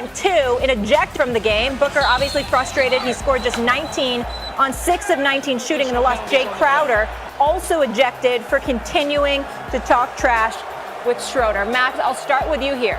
flagrant 2 and eject from the game. Booker obviously frustrated. He scored just 19 on 6 of 19 shooting in the loss. Jay Crowder also ejected for continuing to talk trash with Schroeder. Max, I'll start with you here.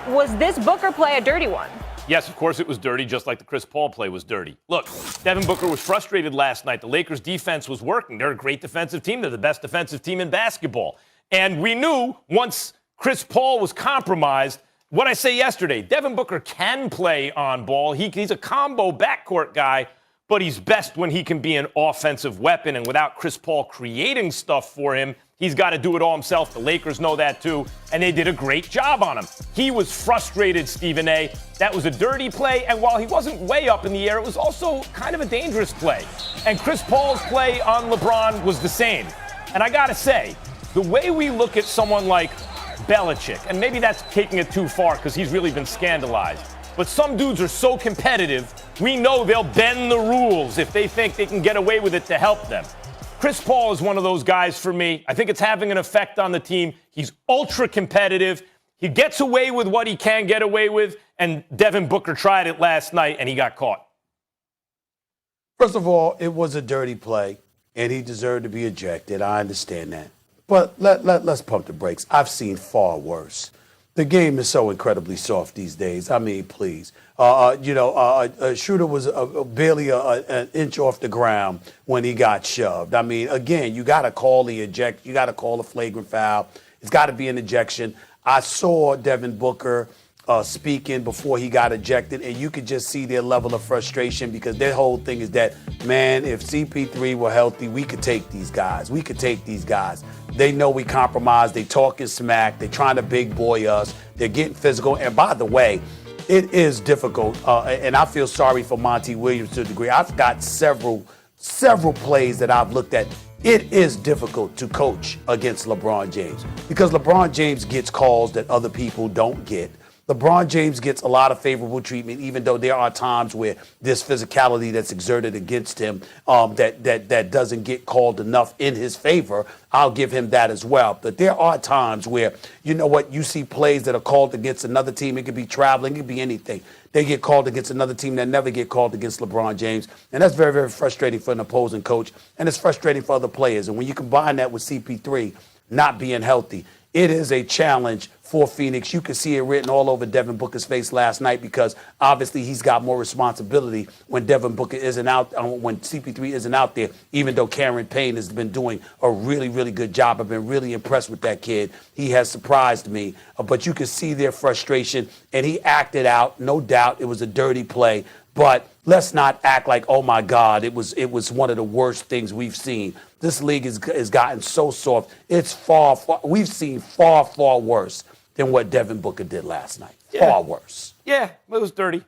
Was this Booker play a dirty one? Yes, of course it was dirty, just like the Chris Paul play was dirty. Look, Devin Booker was frustrated last night. The Lakers' defense was working. They're a great defensive team. They're the best defensive team in basketball. And we knew once Chris Paul was compromised, what I say yesterday, Devin Booker can play on ball. He's a combo backcourt guy, but he's best when he can be an offensive weapon. And without Chris Paul creating stuff for him, he's got to do it all himself. The Lakers know that too, and they did a great job on him. He was frustrated, Stephen A. That was a dirty play, and while he wasn't way up in the air, it was also kind of a dangerous play. And Chris Paul's play on LeBron was the same. And I got to say, the way we look at someone like Belichick, and maybe that's taking it too far because he's really been scandalized, but some dudes are so competitive, we know they'll bend the rules if they think they can get away with it to help them. Chris Paul is one of those guys for me. I think it's having an effect on the team. He's ultra competitive. He gets away with what he can get away with, and Devin Booker tried it last night, and he got caught. First of all, it was a dirty play, and he deserved to be ejected. I understand that. But let's pump the brakes. I've seen far worse. The game is so incredibly soft these days. I mean, please. Schroeder was barely an inch off the ground when he got shoved. I mean, again, you got to call the eject. You got to call a flagrant foul. It's got to be an ejection. I saw Devin Booker speaking before he got ejected, and you could just see their level of frustration because their whole thing is that, man, if CP3 were healthy, we could take these guys. We could take these guys. They know we compromised. They talking smack. They're trying to big boy us. They're getting physical. And by the way, it is difficult, and I feel sorry for Monty Williams to a degree. I've got several plays that I've looked at. It is difficult to coach against LeBron James because LeBron James gets calls that other people don't get. LeBron James gets a lot of favorable treatment, even though there are times where this physicality that's exerted against him that doesn't get called enough in his favor. I'll give him that as well. But there are times where, you know what, you see plays that are called against another team. It could be traveling. It could be anything. They get called against another team that never get called against LeBron James. And that's very, very frustrating for an opposing coach. And it's frustrating for other players. And when you combine that with CP3 not being healthy, it is a challenge for Phoenix. You could see it written all over Devin Booker's face last night because obviously he's got more responsibility when Devin Booker isn't out, when CP3 isn't out there, even though Cameron Payne has been doing a really, really good job. I've been really impressed with that kid. He has surprised me. But you could see their frustration, and he acted out. No doubt it was a dirty play. But let's not act like, oh, my God, it was one of the worst things we've seen. This league has gotten so soft. It's we've seen far, far worse than what Devin Booker did last night. Yeah. Far worse. Yeah, it was dirty.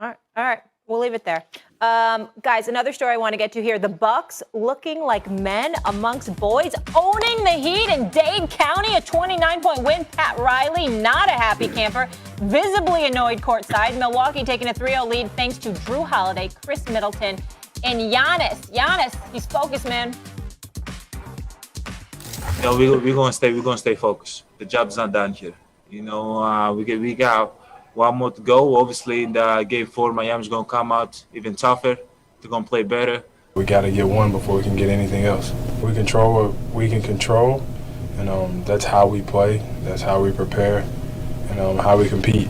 All right. We'll leave it there. Guys, another story I want to get to here. The Bucks looking like men amongst boys, owning the Heat in Dade County, a 29-point win. Pat Riley, not a happy camper, visibly annoyed courtside. Milwaukee taking a 3-0 lead thanks to Drew Holiday, Chris Middleton, and Giannis. Giannis, he's focused, man. We're gonna stay focused. The job's not done here. We got one more to go. Obviously, in the game 4, Miami's gonna come out even tougher. They're gonna play better. We gotta get one before we can get anything else. We control what we can control, and that's how we play. That's how we prepare, and how we compete.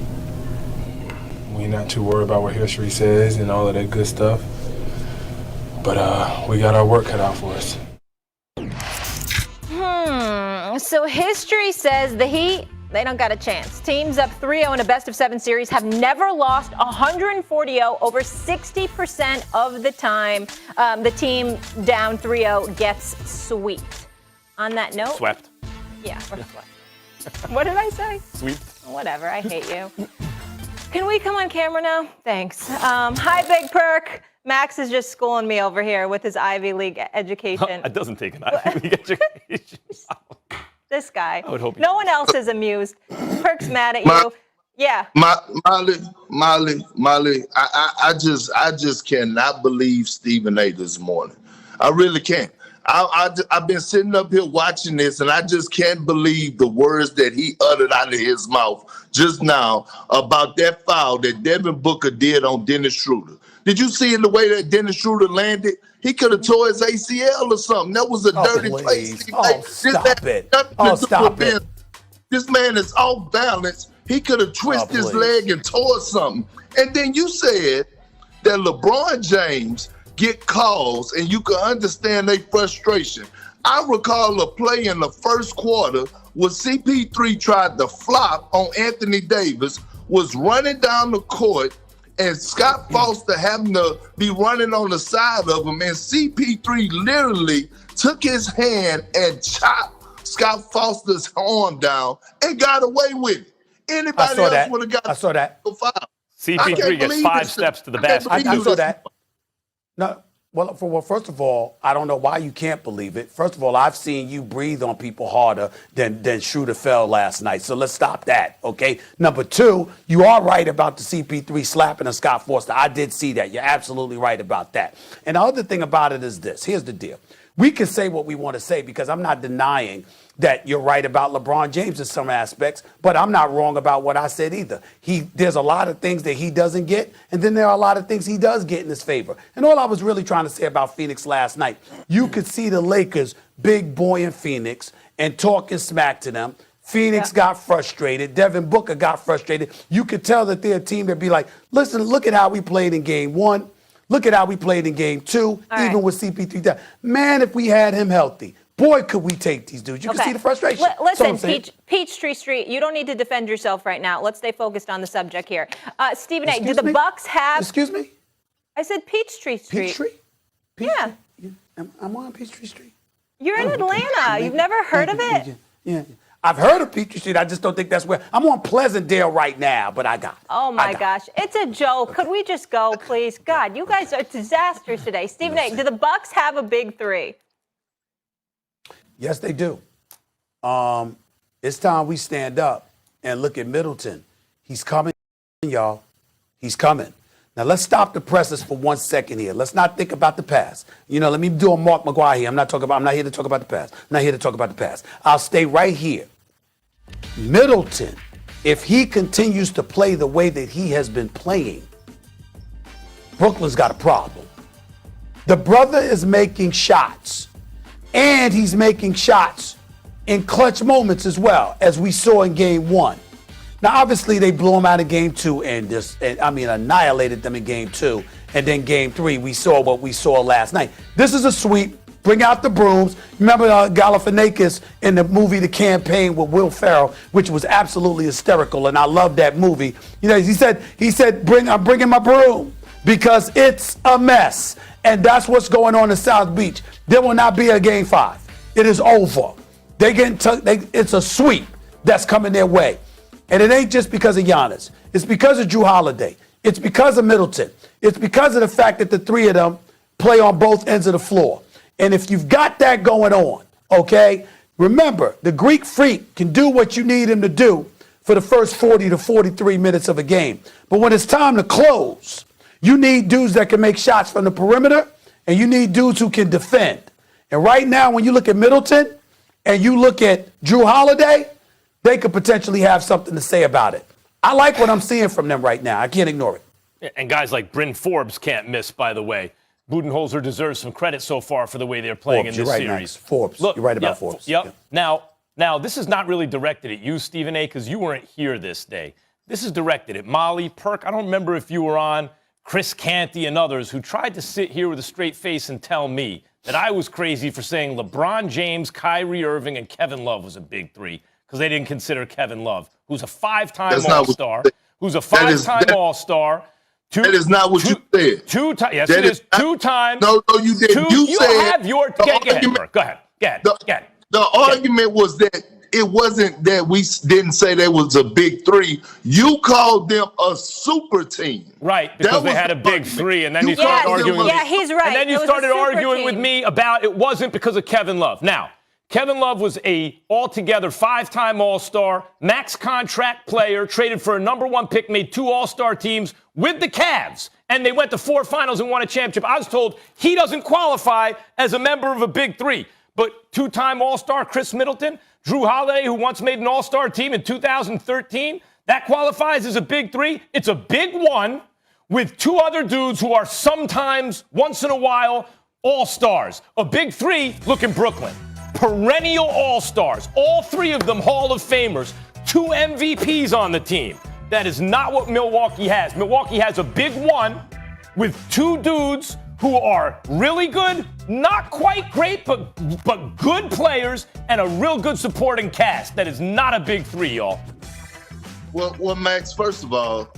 We're not too worried about what history says and all of that good stuff. But we got our work cut out for us. So history says the Heat, they don't got a chance. Teams up 3-0 in a best-of-7 series have never lost 140-0 over 60% of the time. The team down 3-0 gets swept. On that note. Swept. Yeah, or swept. What did I say? Sweep. Whatever, I hate you. Can we come on camera now? Thanks. Hi, Big Perk. Max is just schooling me over here with his Ivy League education. It doesn't take an Ivy League education. This guy. I would hope no one else is amused. Perk's mad at you. Yeah. Molly, I just cannot believe Stephen A. this morning. I really can't. I've been sitting up here watching this, and I just can't believe the words that he uttered out of his mouth just now about that foul that Devin Booker did on Dennis Schroeder. Did you see in the way that Dennis Schroeder landed? He could have tore his ACL or something. That was a dirty play. Stop it. Stop it. This man is off balance. He could have twisted his leg and tore something. And then you said that LeBron James get calls and you can understand their frustration. I recall a play in the first quarter where CP3 tried to flop on Anthony Davis, was running down the court, and Scott Foster having to be running on the side of him, and CP3 literally took his hand and chopped Scott Foster's arm down and got away with it. Anybody else would have got I saw that. foul. CP3 gets 5 steps to the basket. I saw that. No, well, first of all, I don't know why you can't believe it. First of all, I've seen you breathe on people harder than Schroeder fell last night. So let's stop that, okay? Number 2, you are right about the CP3 slapping of Scott Foster. I did see that. You're absolutely right about that. And the other thing about it is this. Here's the deal. We can say what we want to say because I'm not denying that you're right about LeBron James in some aspects, but I'm not wrong about what I said either. There's a lot of things that he doesn't get, and then there are a lot of things he does get in his favor. And all I was really trying to say about Phoenix last night, you could see the Lakers big boy in Phoenix and talking smack to them. Phoenix got frustrated. Devin Booker got frustrated. You could tell that they're a team that'd be like, listen, look at how we played in game 1. Look at how we played in game 2, even with CP3 down. Man, if we had him healthy, boy, could we take these dudes. You can see the frustration. Listen, Peachtree Street, you don't need to defend yourself right now. Let's stay focused on the subject here. Stephen A., do the Bucks have... Excuse me? I said Peachtree Street. Peachtree? Yeah. I'm on Peachtree Street. You're in Atlanta. Okay. You've never heard of it? Yeah. I've heard of Peachtree Street. I just don't think that's where... I'm on Pleasantdale right now, but I got it. Oh, my gosh. It's a joke. Could we just go, please? God, you guys are disasters today. Stephen A., do the Bucks have a big 3? Yes, they do. It's time we stand up and look at Middleton. He's coming, y'all. He's coming. Now, let's stop the presses for 1 second here. Let's not think about the past. Let me do a Mark McGuire here. I'm not here to talk about the past. I'm not here to talk about the past. I'll stay right here. Middleton, if he continues to play the way that he has been playing, Brooklyn's got a problem. The brother is making shots, and he's making shots in clutch moments as well, as we saw in game 1. Now, obviously, they blew him out in game 2 and annihilated them in game 2. And then game 3, we saw what we saw last night. This is a sweep. Bring out the brooms. Remember Galifianakis in the movie The Campaign with Will Ferrell, which was absolutely hysterical, and I love that movie. He said, I'm bringing my broom because it's a mess. And that's what's going on in South Beach. There will not be a game 5. It is over. It's a sweep that's coming their way. And it ain't just because of Giannis. It's because of Jrue Holiday. It's because of Middleton. It's because of the fact that the 3 of them play on both ends of the floor. And if you've got that going on, okay, remember, the Greek Freak can do what you need him to do for the first 40 to 43 minutes of a game. But when it's time to close, you need dudes that can make shots from the perimeter, and you need dudes who can defend. And right now, when you look at Middleton and you look at Jrue Holiday, they could potentially have something to say about it. I like what I'm seeing from them right now. I can't ignore it. And guys like Bryn Forbes can't miss, by the way. Budenholzer deserves some credit so far for the way they're playing in this series. Nice. Forbes. Look, you're right about Forbes. Yep. Yeah. Now, this is not really directed at you, Stephen A., because you weren't here this day. This is directed at Molly, Perk. I don't remember if you were on, Chris Canty and others who tried to sit here with a straight face and tell me that I was crazy for saying LeBron James, Kyrie Irving, and Kevin Love was a big 3. Because they didn't consider Kevin Love, who's a 5-time All-Star, All-Star. That is not what you said. 2 times. Yes, it is. 2 times. No, you didn't. You said have your. Go ahead. The argument was that it wasn't that we didn't say they was a big 3. You called them a super team. Right, because they had a big 3, and then you started arguing. Yeah, he's right. And then you started arguing with me about it wasn't because of Kevin Love. Now, Kevin Love was a altogether 5-time All-Star, max contract player, traded for a number 1 pick, made 2 All-Star teams with the Cavs, and they went to 4 finals and won a championship. I was told he doesn't qualify as a member of a big 3. But 2-time All-Star Chris Middleton, Drew Holiday, who once made an All-Star team in 2013, that qualifies as a big 3. It's a big 1 with 2 other dudes who are sometimes, once in a while, All-Stars. A big 3, look in Brooklyn. Perennial All-Stars. All 3 of them Hall of Famers. 2 MVPs on the team. That is not what Milwaukee has. Milwaukee has a big 1 with 2 dudes who are really good, not quite great, but good players, and a real good supporting cast. That is not a big 3, y'all. Well, Max, first of all,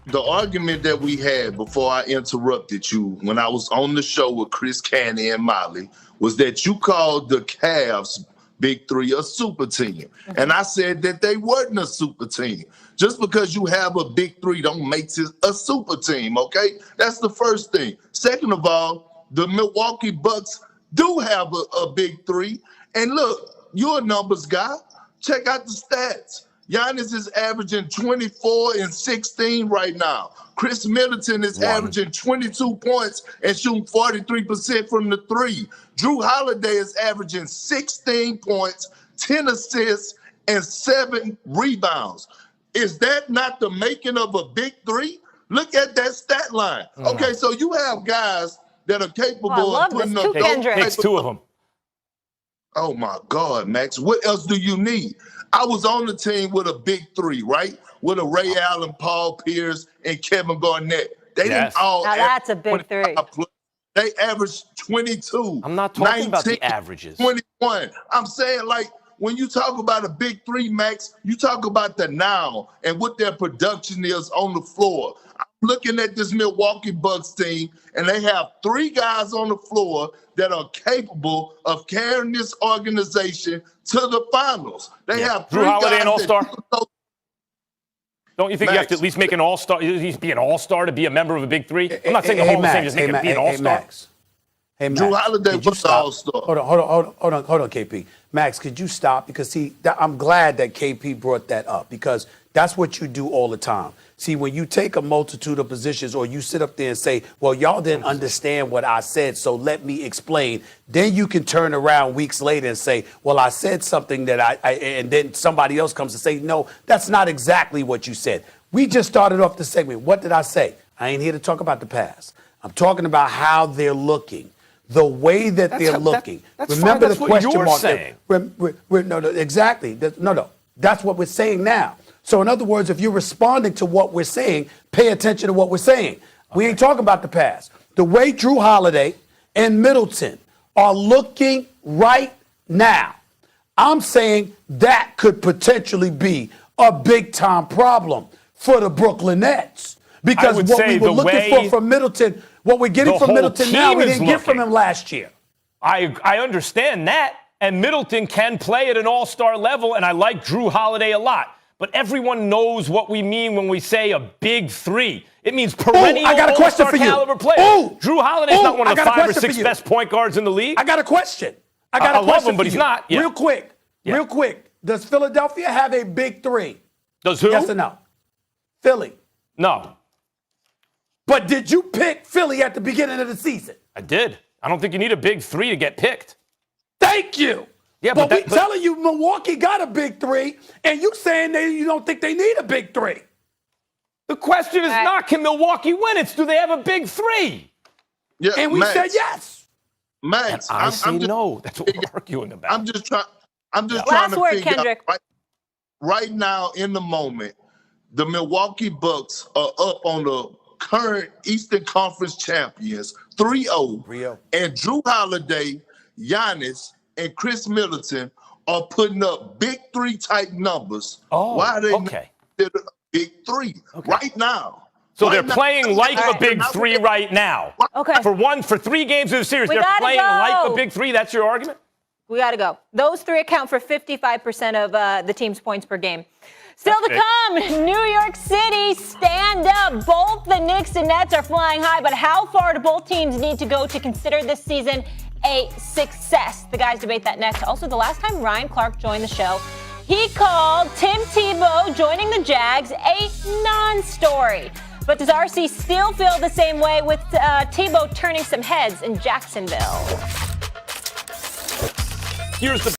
the argument that we had before I interrupted you when I was on the show with Chris Canny and Molly was that you called the Cavs Big 3 a super team. And I said that they weren't a super team. Just because you have a big 3 don't make it a super team, okay? That's the first thing. Second of all, the Milwaukee Bucks do have a big 3. And look, you're a numbers guy. Check out the stats. Giannis is averaging 24 and 16 right now. Chris Middleton is averaging 22 points and shooting 43% from the 3. Drew Holiday is averaging 16 points, 10 assists, and 7 rebounds. Is that not the making of a big 3? Look at that stat line. Okay, so you have guys that are capable of putting up those. Takes 2 of them. Oh, my God, Max. What else do you need? I was on the team with a big 3, right? With a Ray Allen, Paul Pierce, and Kevin Garnett. They didn't all now that's a big 3. They averaged 22. I'm not talking 19, about the averages. 21. I'm saying, like, when you talk about a big 3, Max, you talk about the now and what their production is on the floor. I'm looking at this Milwaukee Bucks team, and they have 3 guys on the floor that are capable of carrying this organization to the finals. They have 3 Drew Holiday, guys an All-Star. Don't you think Max, you have to at least make an All-Star? At least be an All-Star to be a member of a big 3? I'm not saying the Hall of Fame just make it be an All-Star. Hey, Max. Drew Holiday was the All-Star. Hold on, KP. Max, could you stop? Because, see, I'm glad that KP brought that up because that's what you do all the time. See, when you take a multitude of positions or you sit up there and say, well, y'all didn't understand what I said, so let me explain. Then you can turn around weeks later and say, well, I said something that and then somebody else comes and say, no, that's not exactly what you said. We just started off the segment. What did I say? I ain't here to talk about the past. I'm talking about how they're looking. The way that they're looking. Remember the question mark. No, exactly. No. That's what we're saying now. So in other words, if you're responding to what we're saying, pay attention to what we're saying. Okay. We ain't talking about the past. The way Drew Holiday and Middleton are looking right now, I'm saying that could potentially be a big-time problem for the Brooklyn Nets. Because what we were looking for from Middleton, what we're getting from Middleton now, we didn't get from him last year. I understand that, and Middleton can play at an all-star level, and I like Drew Holiday a lot. But everyone knows what we mean when we say a big 3. It means perennial all-star caliber player. Drew Holiday's not one of the 5 or 6 best point guards in the league. I got a question. I love him, but he's not. Yeah. Real quick. Does Philadelphia have a big 3? Does who? Yes or no? Philly. No. But did you pick Philly at the beginning of the season? I did. I don't think you need a big 3 to get picked. Thank you. Yeah, but we're telling you Milwaukee got a big 3, and you saying you don't think they need a big 3. The question is not can Milwaukee win, it's do they have a big 3? Yeah, and we said yes. Max, and I say no. That's what we're arguing about. I'm just trying Last to word, figure Kendrick. out right now in the moment, the Milwaukee Bucks are up on the current Eastern Conference champions, 3-0. And Drew Holiday, Giannis, and Chris Middleton are putting up big 3 type numbers. Why are they considered a big 3 right now? So they're playing like a big 3 right now. Okay. For 3 games of the series, they're playing like a big 3. That's your argument? We got to go. Those 3 account for 55% of the team's points per game. Still to come, New York City, stand up. Both the Knicks and Nets are flying high, but how far do both teams need to go to consider this season a success? The guys debate that next. Also, the last time Ryan Clark joined the show, he called Tim Tebow joining the Jags a non-story. But does RC still feel the same way with Tebow turning some heads in Jacksonville? Here's the